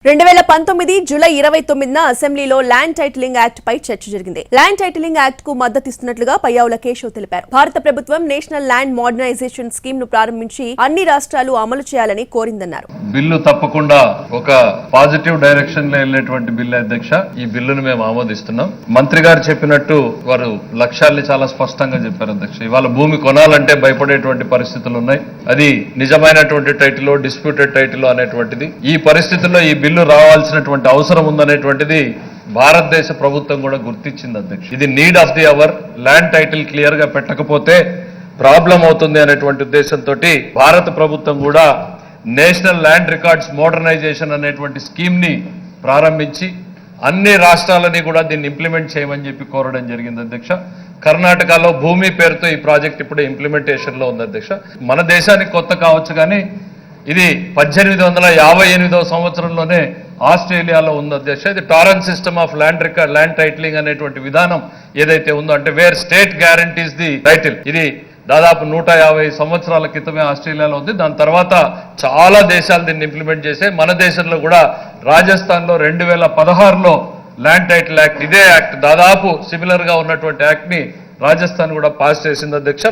2019 July 29న అసెంబ్లీలో land titling act పై చర్చ జరిగింది. ల్యాండ్ టైటిలింగ్ యాక్ట్ కు మద్దతిస్తున్నట్లుగా పయ్యావుల కేశవ్ తెలిపారు. భారత ప్రభుత్వం నేషనల్ ల్యాండ్ మోడర్నైజేషన్ స్కీమ్ ను ప్రారంభించి అన్ని రాష్ట్రాలు అమలు చేయాలని కోరిందన్నారు. బిల్లు తప్పకుండా ఒక పాజిటివ్ డైరెక్షన్ లో వెళ్ళేటువంటి బిల్లు అధ్యక్ష. ఈ బిల్లును మేము ఆమోదిస్తున్నాం. మంత్రి గారు చెప్పినట్టు వారు లక్ష్యాల్ని చాలా స్పష్టంగా చెప్పారు అధ్యక్ష. ఇవాళ భూమి కొనాలంటే భయపడేటువంటి పరిస్థితులు ఉన్నాయి. అది నిజమైనటువంటి టైటిల్ డిస్ప్యూటెడ్ టైటిల్ అనేటువంటిది ఈ పరిస్థితుల్లో ఈ బిల్లు రావాల్సినటువంటి అవసరం ఉందనేటువంటిది భారతదేశ ప్రభుత్వం కూడా గుర్తించింది అధ్యక్ష. ఇది need of the hour. Land title clear గా పెట్టకపోతే ప్రాబ్లం అవుతుంది అనేటువంటి ఉద్దేశంతో భారత ప్రభుత్వం కూడా నేషనల్ ల్యాండ్ రికార్డ్స్ మోడర్నైజేషన్ అనేటువంటి స్కీమ్ ని ప్రారంభించి అన్ని రాష్ట్రాలని కూడా దీన్ని ఇంప్లిమెంట్ చేయమని చెప్పి కోరడం జరిగింది అధ్యక్ష. కర్ణాటకలో భూమి పేరుతో ఈ ప్రాజెక్ట్ ఇప్పుడు ఇంప్లిమెంటేషన్ లో ఉంది అధ్యక్ష. మన దేశానికి కొత్త కావచ్చు కానీ ఇది 1858వ సంవత్సరంలోనే ఆస్ట్రేలియాలో ఉంది అధ్యక్ష. ఇది torrent system of land titling అనేటువంటి విధానం ఏదైతే ఉందో అంటే wear state guarantees the title. ఇది దాదాపు 150 సంవత్సరాల క్రితమే ఆస్ట్రేలియాలో ఉంది. దాని తర్వాత చాలా దేశాలు దీన్ని ఇంప్లిమెంట్ చేశాయి. మన దేశంలో కూడా రాజస్థాన్లో 2016లో ల్యాండ్ టైటిల్ యాక్ట్, ఇదే యాక్ట్ దాదాపు సిమిలర్ గా ఉన్నటువంటి యాక్ట్ ని రాజస్థాన్ కూడా పాస్ చేసింది అధ్యక్ష.